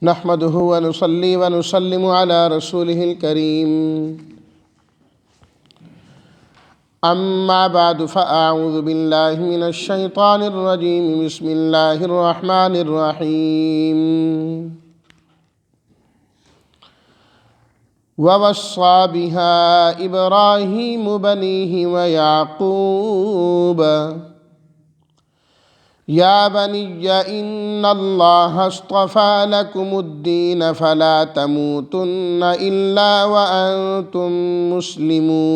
نحمده ونصلي ونسلم على رسوله الكريم أما بعد فأعوذ بالله من الشيطان الرجيم بسم الله الرحمن الرحيم ووصى بها إبراهيم بنيه ويعقوب يا بني إن الله اصطفى لكم الدين فلا تموتن إلا وأنتم مسلمون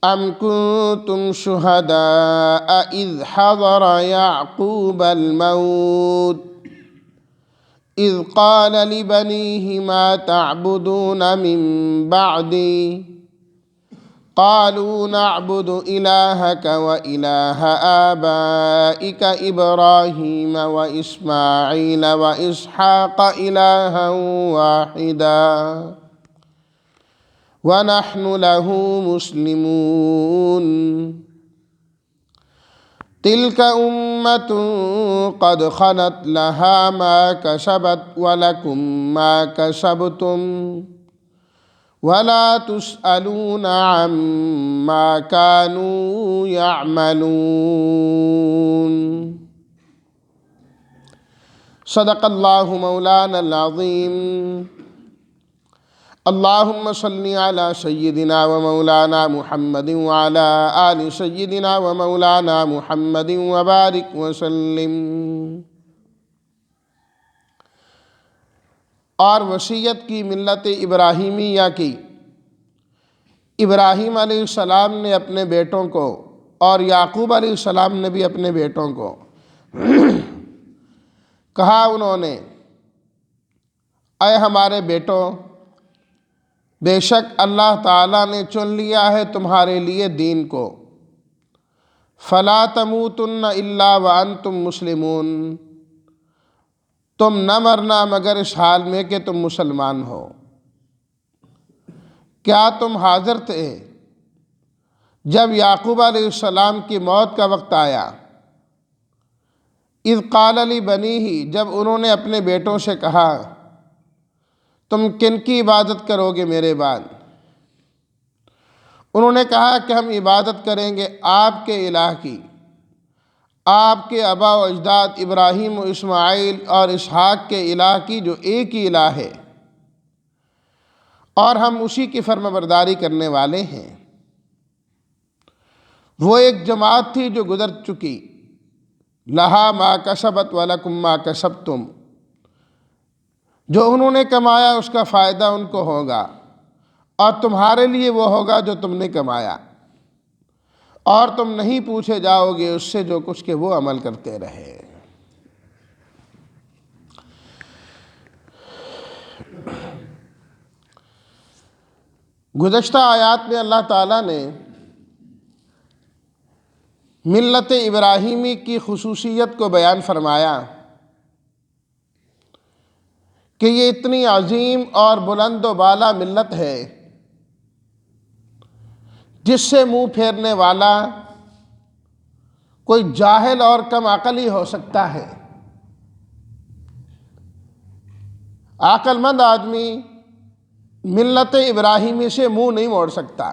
أم كنتم شهداء إذ حضر يعقوب الموت إذ قال لبنيه ما تعبدون من بعدي قالوا نعبد إلهك وإله آبائك إبراهيم وإسماعيل وإسحاق إلها واحدا ونحن له مسلمون تلك أمة قد خلت لها ما كسبت ولكم ما كسبتم ولا تسألون عما كانوا يعملون صدق الله مولانا العظيم اللهم صل على سيدنا ومولانا محمد وعلى آل سيدنا ومولانا محمد وبارك وسلم۔ اور وصیت کی ملت ابراہیمیہ کی۔ ابراہیم علیہ السلام نے اپنے بیٹوں کو اور یعقوب علیہ السلام نے بھی اپنے بیٹوں کو کہا، انہوں نے، اے ہمارے بیٹوں، بے شک اللہ تعالیٰ نے چن لیا ہے تمہارے لیے دین کو، فلا تموتن الا وانتم مسلمون، تم نہ مرنا مگر اس حال میں کہ تم مسلمان ہو۔ کیا تم حاضر تھے جب یعقوب علیہ السلام کی موت کا وقت آیا؟ اذ قال لبنیہ، جب انہوں نے اپنے بیٹوں سے کہا، تم کن کی عبادت کرو گے میرے بعد؟ انہوں نے کہا کہ ہم عبادت کریں گے آپ کے الہ کی، آپ کے آباء و اجداد ابراہیم و اسماعیل اور اسحاق کے الہ کی، جو ایک ہی الہ ہے، اور ہم اسی کی فرما برداری کرنے والے ہیں۔ وہ ایک جماعت تھی جو گزر چکی، لہا ما کسبت ولکم ما کسبتم، جو انہوں نے کمایا اس کا فائدہ ان کو ہوگا، اور تمہارے لیے وہ ہوگا جو تم نے کمایا، اور تم نہیں پوچھے جاؤ گے اس سے جو کچھ کہ وہ عمل کرتے رہے۔ گزشتہ آیات میں اللہ تعالیٰ نے ملت ابراہیمی کی خصوصیت کو بیان فرمایا کہ یہ اتنی عظیم اور بلند و بالا ملت ہے جس سے منہ پھیرنے والا کوئی جاہل اور کم عقل ہی ہو سکتا ہے۔ عقل مند آدمی ملت ابراہیمی سے منہ نہیں موڑ سکتا۔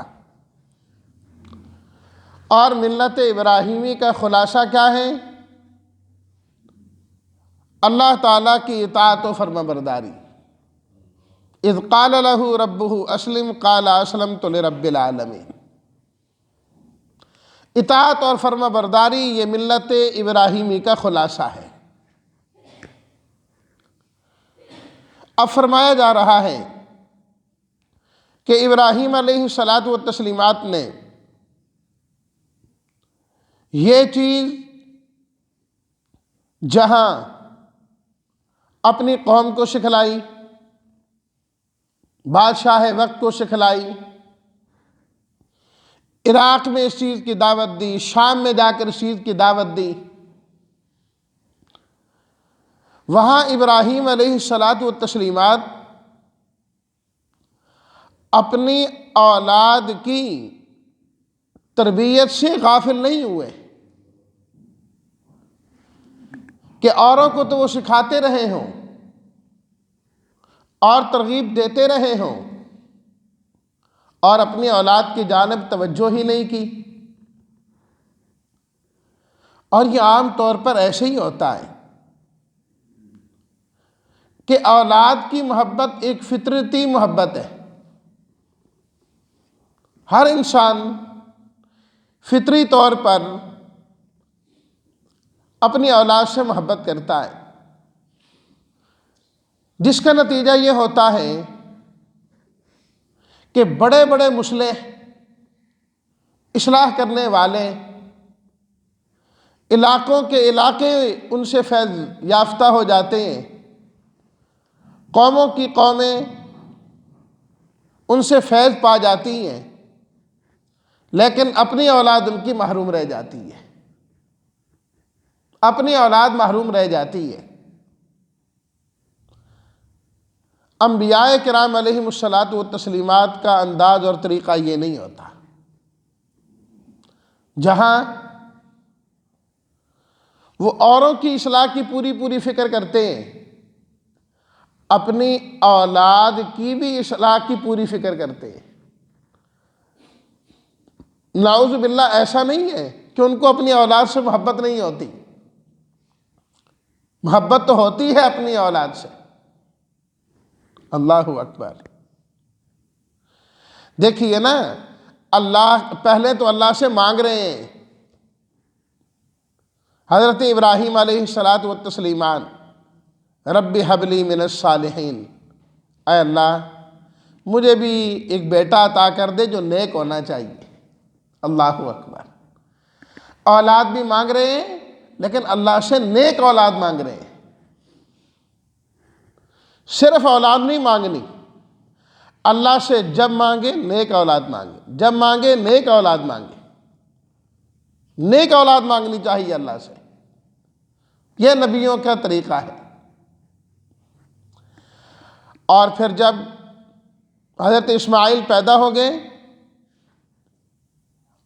اور ملت ابراہیمی کا خلاصہ کیا ہے؟ اللہ تعالیٰ کی اطاعت و فرما برداری۔ اذ قال له ربه اسلم قال اسلمت لرب العالمین۔ اطاعت اور فرما برداری یہ ملت ابراہیمی کا خلاصہ ہے۔ اب فرمایا جا رہا ہے کہ ابراہیم علیہ الصلاۃ والتسلیمات نے یہ چیز جہاں اپنی قوم کو سکھلائی، بادشاہ وقت کو سکھلائی، عراق میں اس چیز کی دعوت دی، شام میں جا کر اس چیز کی دعوت دی، وہاں ابراہیم علیہ الصلاۃ والتسلیمات اپنی اولاد کی تربیت سے غافل نہیں ہوئے۔ کہ اوروں کو تو وہ سکھاتے رہے ہوں اور ترغیب دیتے رہے ہوں اور اپنی اولاد کی جانب توجہ ہی نہیں کی۔ اور یہ عام طور پر ایسے ہی ہوتا ہے کہ اولاد کی محبت ایک فطرتی محبت ہے۔ ہر انسان فطری طور پر اپنی اولاد سے محبت کرتا ہے، جس کا نتیجہ یہ ہوتا ہے کہ بڑے بڑے مصلح، اصلاح کرنے والے، علاقوں کے علاقے ان سے فیض یافتہ ہو جاتے ہیں، قوموں کی قومیں ان سے فیض پا جاتی ہیں، لیکن اپنی اولاد ان کی محروم رہ جاتی ہے، اپنی اولاد محروم رہ جاتی ہے۔ انبیاء کرام علیہم الصلاۃ والتسلیمات کا انداز اور طریقہ یہ نہیں ہوتا۔ جہاں وہ اوروں کی اصلاح کی پوری فکر کرتے ہیں، اپنی اولاد کی بھی اصلاح کی پوری فکر کرتے ہیں۔ نعوذ باللہ ایسا نہیں ہے کہ ان کو اپنی اولاد سے محبت نہیں ہوتی، محبت تو ہوتی ہے اپنی اولاد سے۔ اللہ اکبر۔ دیکھیے نا، اللہ پہلے تو اللہ سے مانگ رہے ہیں۔ حضرت ابراہیم علیہ الصلاۃ والتسلیمان، رب حب لی من الصالحین، اے اللہ مجھے بھی ایک بیٹا عطا کر دے جو نیک ہونا چاہیے۔ اللہ اکبر۔ اولاد بھی مانگ رہے ہیں لیکن اللہ سے نیک اولاد مانگ رہے ہیں۔ صرف اولاد نہیں مانگنی، اللہ سے جب مانگے نیک اولاد مانگے، جب مانگے نیک اولاد مانگے، نیک اولاد مانگنی چاہیے اللہ سے۔ یہ نبیوں کا طریقہ ہے۔ اور پھر جب حضرت اسماعیل پیدا ہو گئے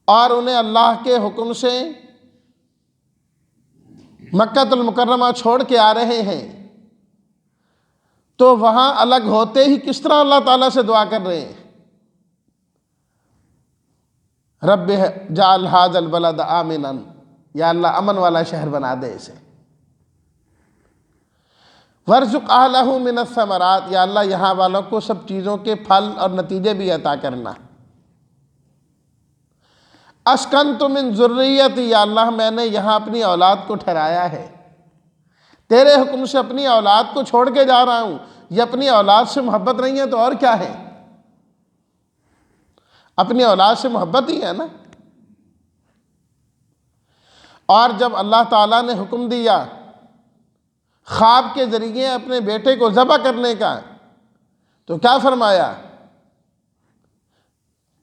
اور انہیں اللہ کے حکم سے مکہ المکرمہ چھوڑ کے آ رہے ہیں، تو وہاں الگ ہوتے ہی کس طرح اللہ تعالیٰ سے دعا کر رہے ہیں، رب جعل ھذا البلد آمنا، یا اللہ امن والا شہر بنا دے اسے، وارزق اہلہ من الثمرات، یا اللہ یہاں والوں کو سب چیزوں کے پھل اور نتیجے بھی عطا کرنا، اسکنت من ذریتی، یا اللہ میں نے یہاں اپنی اولاد کو ٹھہرایا ہے، تیرے حکم سے اپنی اولاد کو چھوڑ کے جا رہا ہوں۔ یہ اپنی اولاد سے محبت نہیں ہے تو اور کیا ہے؟ اپنی اولاد سے محبت ہی ہے نا۔ اور جب اللہ تعالیٰ نے حکم دیا خواب کے ذریعے اپنے بیٹے کو ذبح کرنے کا، تو کیا فرمایا؟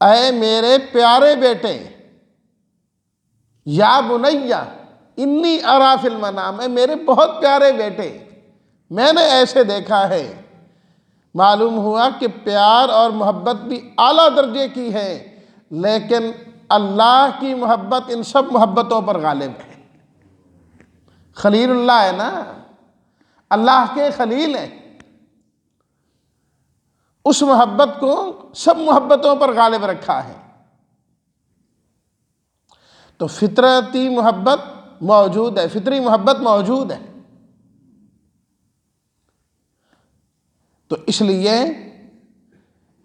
اے میرے پیارے بیٹے، یا بنیا انی ارا فی المنام، اے میرے بہت پیارے بیٹے، میں نے ایسے دیکھا ہے۔ معلوم ہوا کہ پیار اور محبت بھی اعلیٰ درجے کی ہے، لیکن اللہ کی محبت ان سب محبتوں پر غالب ہے۔ خلیل اللہ ہے نا، اللہ کے خلیل ہیں، اس محبت کو سب محبتوں پر غالب رکھا ہے۔ تو فطرتی محبت موجود ہے، فطری محبت موجود ہے۔ تو اس لیے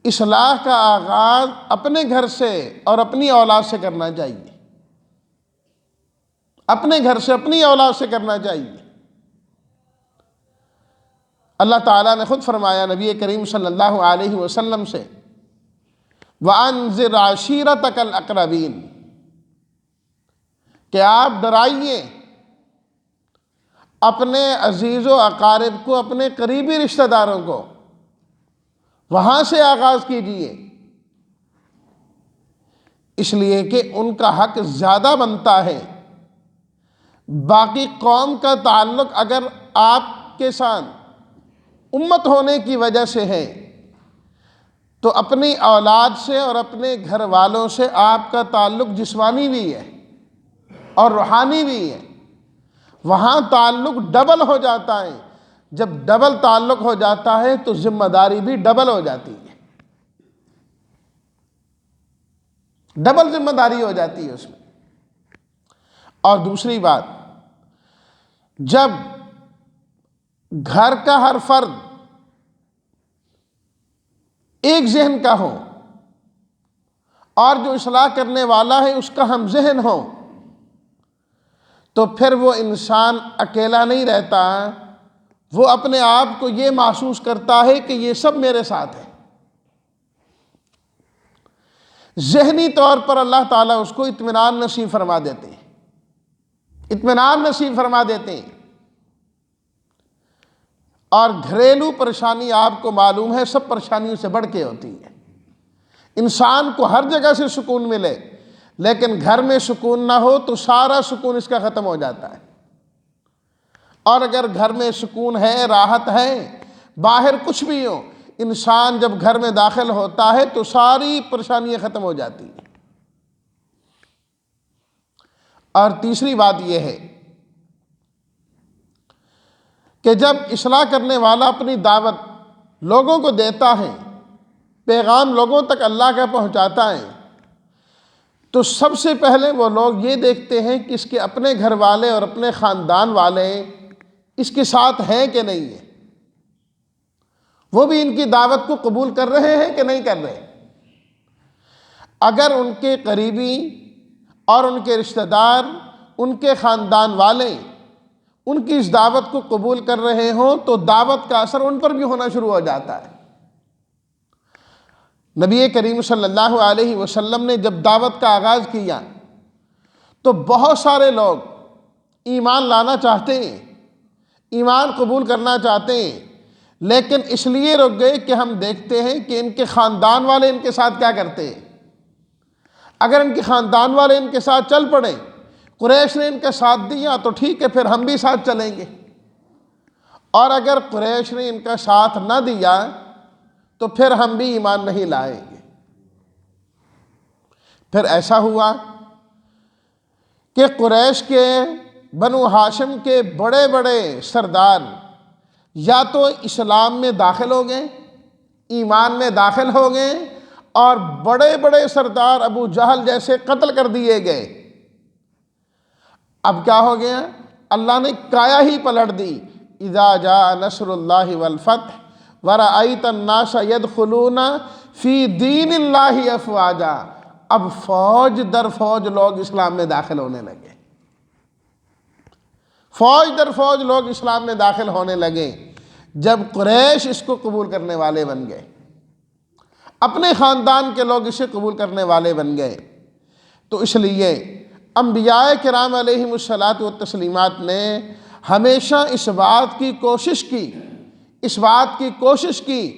اصلاح کا آغاز اپنے گھر سے اور اپنی اولاد سے کرنا چاہیے، اپنے گھر سے اپنی اولاد سے کرنا چاہیے۔ اللہ تعالیٰ نے خود فرمایا نبی کریم صلی اللہ علیہ وسلم سے، وَأَنذِرْ عَشِيرَتَكَ الْأَقْرَبِينَ، کہ آپ ڈرائیے اپنے عزیز و اقارب کو، اپنے قریبی رشتہ داروں کو، وہاں سے آغاز کیجئے، اس لیے کہ ان کا حق زیادہ بنتا ہے۔ باقی قوم کا تعلق اگر آپ کے ساتھ امت ہونے کی وجہ سے ہے، تو اپنی اولاد سے اور اپنے گھر والوں سے آپ کا تعلق جسمانی بھی ہے اور روحانی بھی ہے، وہاں تعلق ڈبل ہو جاتا ہے۔ جب ڈبل تعلق ہو جاتا ہے تو ذمہ داری بھی ڈبل ہو جاتی ہے، ڈبل ذمہ داری ہو جاتی ہے اس میں۔ اور دوسری بات، جب گھر کا ہر فرد ایک ذہن کا ہو اور جو اصلاح کرنے والا ہے اس کا ہم ذہن ہو، تو پھر وہ انسان اکیلا نہیں رہتا، وہ اپنے آپ کو یہ محسوس کرتا ہے کہ یہ سب میرے ساتھ ہے۔ ذہنی طور پر اللہ تعالیٰ اس کو اطمینان نصیب فرما دیتے ہیں، اطمینان نصیب فرما دیتے ہیں۔ اور گھریلو پریشانی آپ کو معلوم ہے سب پریشانیوں سے بڑھ کے ہوتی ہے۔ انسان کو ہر جگہ سے سکون ملے لیکن گھر میں سکون نہ ہو تو سارا سکون اس کا ختم ہو جاتا ہے، اور اگر گھر میں سکون ہے، راحت ہے، باہر کچھ بھی ہو، انسان جب گھر میں داخل ہوتا ہے تو ساری پریشانیاں ختم ہو جاتی ہیں۔ اور تیسری بات یہ ہے کہ جب اصلاح کرنے والا اپنی دعوت لوگوں کو دیتا ہے، پیغام لوگوں تک اللہ کا پہنچاتا ہے، تو سب سے پہلے وہ لوگ یہ دیکھتے ہیں کہ اس کے اپنے گھر والے اور اپنے خاندان والے اس کے ساتھ ہیں کہ نہیں ہیں، وہ بھی ان کی دعوت کو قبول کر رہے ہیں کہ نہیں کر رہے۔ اگر ان کے قریبی اور ان کے رشتہ دار، ان کے خاندان والے ان کی اس دعوت کو قبول کر رہے ہوں تو دعوت کا اثر ان پر بھی ہونا شروع ہو جاتا ہے۔ نبی کریم صلی اللہ علیہ وسلم نے جب دعوت کا آغاز کیا تو بہت سارے لوگ ایمان لانا چاہتے ہیں، ایمان قبول کرنا چاہتے ہیں، لیکن اس لیے رک گئے کہ ہم دیکھتے ہیں کہ ان کے خاندان والے ان کے ساتھ کیا کرتے ہیں۔ اگر ان کے خاندان والے ان کے ساتھ چل پڑیں، قریش نے ان کا ساتھ دیا تو ٹھیک ہے، پھر ہم بھی ساتھ چلیں گے، اور اگر قریش نے ان کا ساتھ نہ دیا تو پھر ہم بھی ایمان نہیں لائیں گے۔ پھر ایسا ہوا کہ قریش کے، بنو ہاشم کے بڑے بڑے سردار یا تو اسلام میں داخل ہو گئے، ایمان میں داخل ہو گئے، اور بڑے بڑے سردار ابو جہل جیسے قتل کر دیے گئے۔ اب کیا ہو گیا؟ اللہ نے کایا ہی پلٹ دی۔ اذا جاء نصر اللہ والفتح ورأیت الناس يدخلون فی دین اللہ افواجا، اب فوج در فوج لوگ اسلام میں داخل ہونے لگے، فوج در فوج لوگ اسلام میں داخل ہونے لگے۔ جب قریش اس کو قبول کرنے والے بن گئے، اپنے خاندان کے لوگ اسے قبول کرنے والے بن گئے، تو اس لیے انبیاء کرام علیہم الصلاۃ والتسلیمات نے ہمیشہ اس بات کی کوشش کی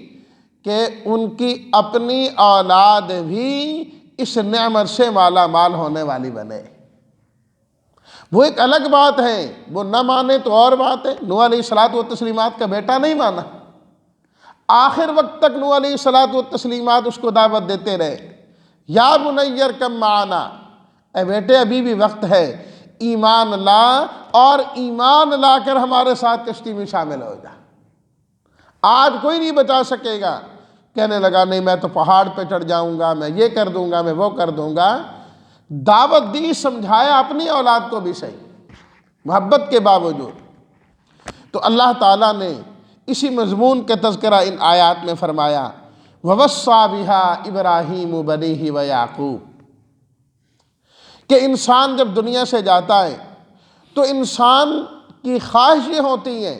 کہ ان کی اپنی اولاد بھی اس نعمت سے مالا مال ہونے والی بنے۔ وہ ایک الگ بات ہے، وہ نہ مانے تو اور بات ہے۔ نوح علیہ الصلاۃ والتسلیمات کا بیٹا نہیں مانا، آخر وقت تک نوح علیہ الصلاۃ والتسلیمات اس کو دعوت دیتے رہے، یا بنی ارکب معنا، اے بیٹے ابھی بھی وقت ہے، ایمان لا، اور ایمان لا کر ہمارے ساتھ کشتی میں شامل ہو جا۔ آج کوئی نہیں بچا سکے گا۔ کہنے لگا نہیں میں تو پہاڑ پہ چڑھ جاؤں گا، میں یہ کر دوں گا، میں وہ کر دوں گا۔ دعوت دی، سمجھایا اپنی اولاد کو بھی صحیح، محبت کے باوجود۔ تو اللہ تعالیٰ نے اسی مضمون کا تذکرہ ان آیات میں فرمایا، وَوَصَّىٰ بِهَا إِبْرَاهِيمُ بَنِيهِ وَيَعْقُوبُ، کہ انسان جب دنیا سے جاتا ہے تو انسان کی خواہش یہ ہوتی ہے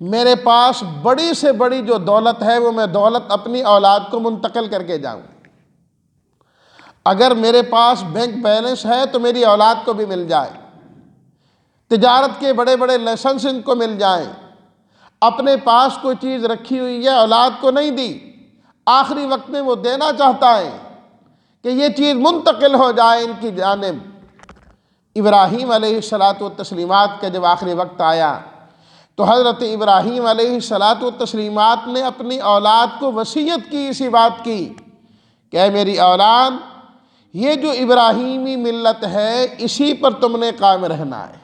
میرے پاس بڑی سے بڑی جو دولت ہے وہ میں دولت اپنی اولاد کو منتقل کر کے جاؤں۔ اگر میرے پاس بینک بیلنس ہے تو میری اولاد کو بھی مل جائے، تجارت کے بڑے بڑے لائسنس ان کو مل جائیں۔ اپنے پاس کوئی چیز رکھی ہوئی ہے، اولاد کو نہیں دی، آخری وقت میں وہ دینا چاہتا ہے کہ یہ چیز منتقل ہو جائے ان کی جانب۔ ابراہیم علیہ الصلاۃ والتسلیمات کا جب آخری وقت آیا تو حضرت ابراہیم علیہ الصلاۃ والتسلیمات نے اپنی اولاد کو وصیت کی، اسی بات کی کہ اے میری اولاد، یہ جو ابراہیمی ملت ہے اسی پر تم نے قائم رہنا ہے،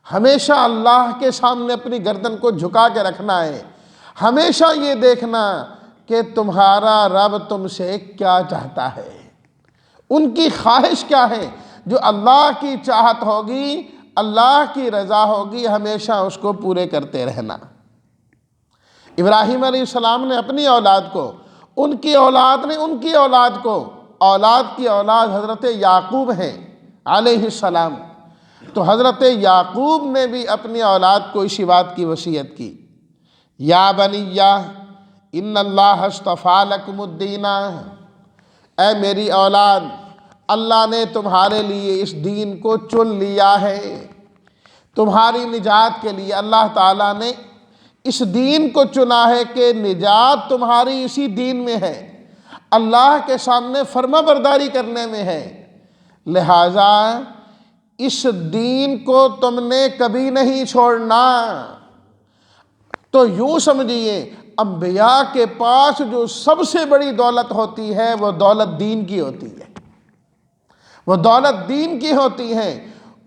ہمیشہ اللہ کے سامنے اپنی گردن کو جھکا کے رکھنا ہے، ہمیشہ یہ دیکھنا کہ تمہارا رب تم سے کیا چاہتا ہے، ان کی خواہش کیا ہے، جو اللہ کی چاہت ہوگی، اللہ کی رضا ہوگی، ہمیشہ اس کو پورے کرتے رہنا۔ ابراہیم علیہ السلام نے اپنی اولاد کو، ان کی اولاد نے ان کی اولاد کو، اولاد کی اولاد حضرت یعقوب ہیں علیہ السلام، تو حضرت یعقوب نے بھی اپنی اولاد کو اسی بات کی وصیت کی، یا بنی ان اللہ اصطفیٰ لکم الدین، اے میری اولاد، اللہ نے تمہارے لیے اس دین کو چن لیا ہے، تمہاری نجات کے لیے اللہ تعالیٰ نے اس دین کو چنا ہے کہ نجات تمہاری اسی دین میں ہے، اللہ کے سامنے فرما برداری کرنے میں ہے، لہٰذا اس دین کو تم نے کبھی نہیں چھوڑنا۔ تو یوں سمجھیے انبیاء کے پاس جو سب سے بڑی دولت ہوتی ہے وہ دولت دین کی ہوتی ہے، وہ دولت دین کی ہوتی ہے،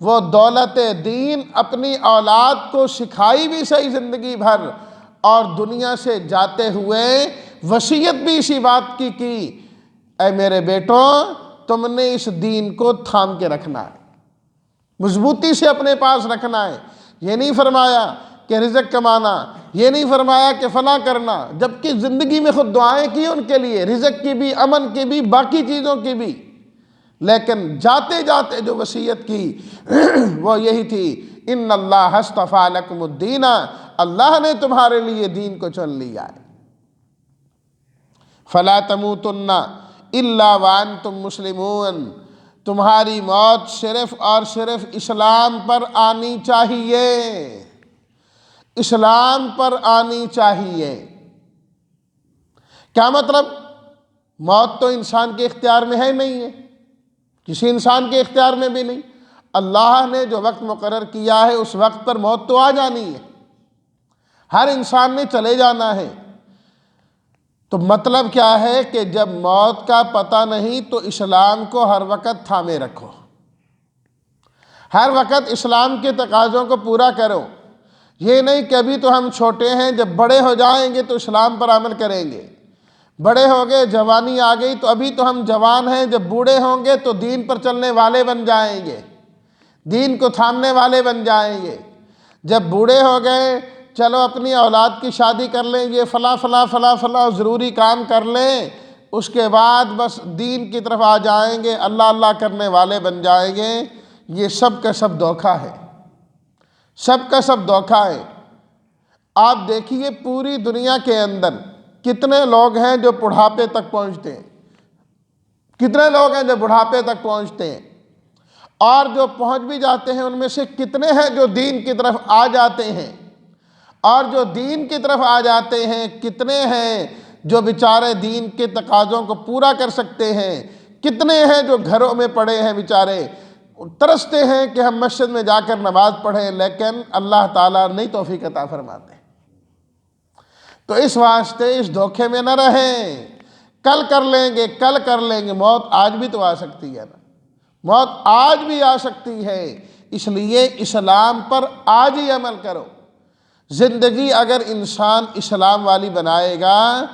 وہ دولت دین اپنی اولاد کو سکھائی بھی صحیح زندگی بھر، اور دنیا سے جاتے ہوئے وصیت بھی اسی بات کی اے میرے بیٹوں، تم نے اس دین کو تھام کے رکھنا ہے، مضبوطی سے اپنے پاس رکھنا ہے۔ یہ نہیں فرمایا کہ رزق کمانا، یہ نہیں فرمایا کہ فلاں کرنا، جبکہ زندگی میں خود دعائیں کی ان کے لیے، رزق کی بھی، امن کی بھی، باقی چیزوں کی بھی، لیکن جاتے جاتے جو وصیت کی وہ یہی تھی، ان اللہ اصطفیٰ لکم الدین، اللہ نے تمہارے لیے دین کو چن لیا ہے، فلا تموتن الا وانتم مسلمون، تمہاری موت صرف اور صرف اسلام پر آنی چاہیے، اسلام پر آنی چاہیے۔ کیا مطلب؟ موت تو انسان کے اختیار میں ہے نہیں ہے، کسی انسان کے اختیار میں بھی نہیں، اللہ نے جو وقت مقرر کیا ہے اس وقت پر موت تو آ جانی ہے، ہر انسان نے چلے جانا ہے۔ تو مطلب کیا ہے کہ جب موت کا پتہ نہیں تو اسلام کو ہر وقت تھامے رکھو، ہر وقت اسلام کے تقاضوں کو پورا کرو، یہ نہیں کہ ابھی تو ہم چھوٹے ہیں، جب بڑے ہو جائیں گے تو اسلام پر عمل کریں گے، بڑے ہو گئے، جوانی آ گئی تو ابھی تو ہم جوان ہیں، جب بوڑھے ہوں گے تو دین پر چلنے والے بن جائیں گے، دین کو تھامنے والے بن جائیں گے، جب بوڑھے ہو گئے چلو اپنی اولاد کی شادی کر لیں، یہ فلاں فلاں فلاں فلاں ضروری کام کر لیں، اس کے بعد بس دین کی طرف آ جائیں گے، اللہ اللہ کرنے والے بن جائیں گے۔ یہ سب کا سب دھوکہ ہے، سب کا سب دھوکہ ہے۔ آپ دیکھیے پوری دنیا کے اندر کتنے لوگ ہیں جو بڑھاپے تک پہنچتے ہیں، کتنے لوگ ہیں جو بڑھاپے تک پہنچتے ہیں، اور جو پہنچ بھی جاتے ہیں ان میں سے کتنے ہیں جو دین کی طرف آ جاتے ہیں، اور جو دین کی طرف آ جاتے ہیں کتنے ہیں جو بیچارے دین کے تقاضوں کو پورا کر سکتے ہیں، کتنے ہیں جو گھروں میں پڑے ہیں بیچارے ترستے ہیں کہ ہم مسجد میں جا کر نماز پڑھیں، لیکن اللہ تعالیٰ نہیں توفیق عطا فرماتے۔ تو اس واسطے اس دھوکے میں نہ رہیں، کل کر لیں گے، کل کر لیں گے، موت آج بھی تو آ سکتی ہے نا، موت آج بھی آ سکتی ہے، اس لیے اسلام پر آج ہی عمل کرو۔ زندگی اگر انسان اسلام والی بنائے گا،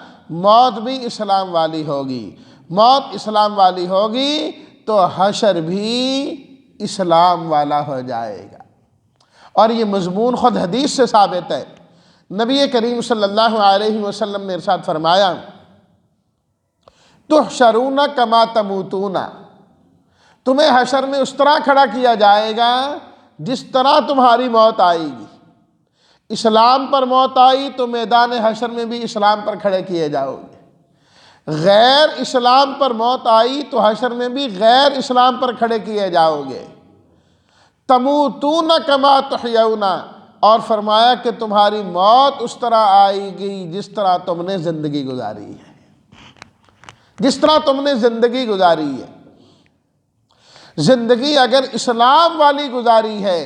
موت بھی اسلام والی ہوگی، موت اسلام والی ہوگی تو حشر بھی اسلام والا ہو جائے گا۔ اور یہ مضمون خود حدیث سے ثابت ہے، نبی کریم صلی اللہ علیہ وسلم نے ارشاد فرمایا، تحشرون کما تموتون، تمہیں حشر میں اس طرح کھڑا کیا جائے گا جس طرح تمہاری موت آئے گی۔ اسلام پر موت آئی تو میدان حشر میں بھی اسلام پر کھڑے کیے جاؤ گے، غیر اسلام پر موت آئی تو حشر میں بھی غیر اسلام پر کھڑے کیے جاؤ گے۔ تموتون کما تحیون، اور فرمایا کہ تمہاری موت اس طرح آئے گی جس طرح تم نے زندگی گزاری ہے، جس طرح تم نے زندگی گزاری ہے۔ زندگی اگر اسلام والی گزاری ہے،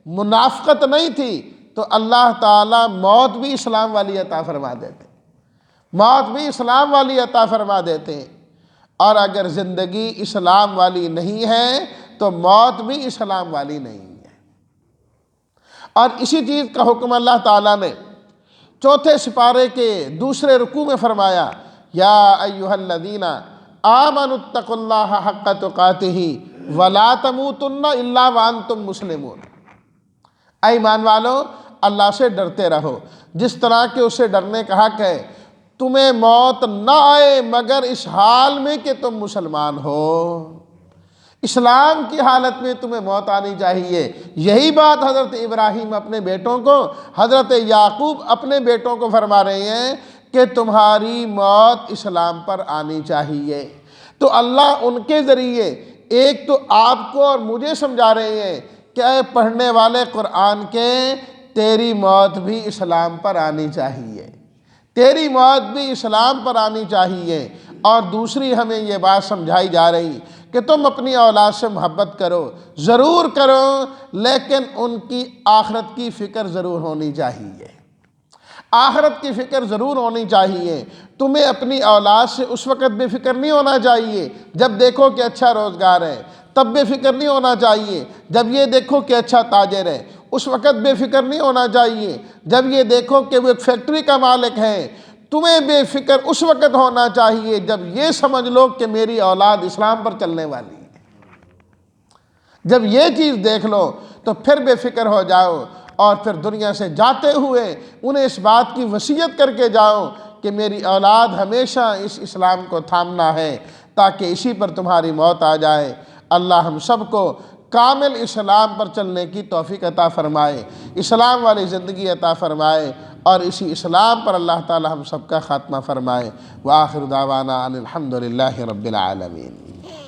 منافقت نہیں تھی، تو اللہ تعالیٰ موت بھی اسلام والی عطا فرما دیتے، موت بھی اسلام والی عطا فرما دیتے۔ اور اگر زندگی اسلام والی نہیں ہے تو موت بھی اسلام والی نہیں ہے۔ اور اسی چیز کا حکم اللہ تعالیٰ نے چوتھے سپارے کے دوسرے رکوع میں فرمایا، یا ایھا الذین آمنوا اتقوا اللہ حق تقاتہ ولا تموتن الا وانتم مسلمون۔ اے ایمان والو، اللہ سے ڈرتے رہو جس طرح کہ اسے ڈرنے کا حق ہے، تمہیں موت نہ آئے مگر اس حال میں کہ تم مسلمان ہو۔ اسلام کی حالت میں تمہیں موت آنی چاہیے۔ یہی بات حضرت ابراہیم اپنے بیٹوں کو، حضرت یعقوب اپنے بیٹوں کو فرما رہے ہیں کہ تمہاری موت اسلام پر آنی چاہیے۔ تو اللہ ان کے ذریعے ایک تو آپ کو اور مجھے سمجھا رہے ہیں کہ اے پڑھنے والے قرآن کے، تیری موت بھی اسلام پر آنی چاہیے، تیری موت بھی اسلام پر آنی چاہیے۔ اور دوسری ہمیں یہ بات سمجھائی جا رہی کہ تم اپنی اولاد سے محبت کرو، ضرور کرو، لیکن ان کی آخرت کی فکر ضرور ہونی چاہیے، آخرت کی فکر ضرور ہونی چاہیے۔ تمہیں اپنی اولاد سے اس وقت بے فکر نہیں ہونا چاہیے جب دیکھو کہ اچھا روزگار ہے، تب بے فکر نہیں ہونا چاہیے جب یہ دیکھو کہ اچھا تاجر ہے، اس وقت بے فکر نہیں ہونا چاہیے جب یہ دیکھو کہ وہ ایک فیکٹری کا مالک ہے۔ تمہیں بے فکر اس وقت ہونا چاہیے جب یہ سمجھ لو کہ میری اولاد اسلام پر چلنے والی ہے۔ جب یہ چیز دیکھ لو تو پھر بے فکر ہو جاؤ، اور پھر دنیا سے جاتے ہوئے انہیں اس بات کی وصیت کر کے جاؤ کہ میری اولاد ہمیشہ اس اسلام کو تھامنا ہے، تاکہ اسی پر تمہاری موت آ جائے۔ اللہ ہم سب کو کامل اسلام پر چلنے کی توفیق عطا فرمائے، اسلام والی زندگی عطا فرمائے، اور اسی اسلام پر اللہ تعالی ہم سب کا خاتمہ فرمائے۔ وآخر دعوانا ان الحمد للہ رب العالمین۔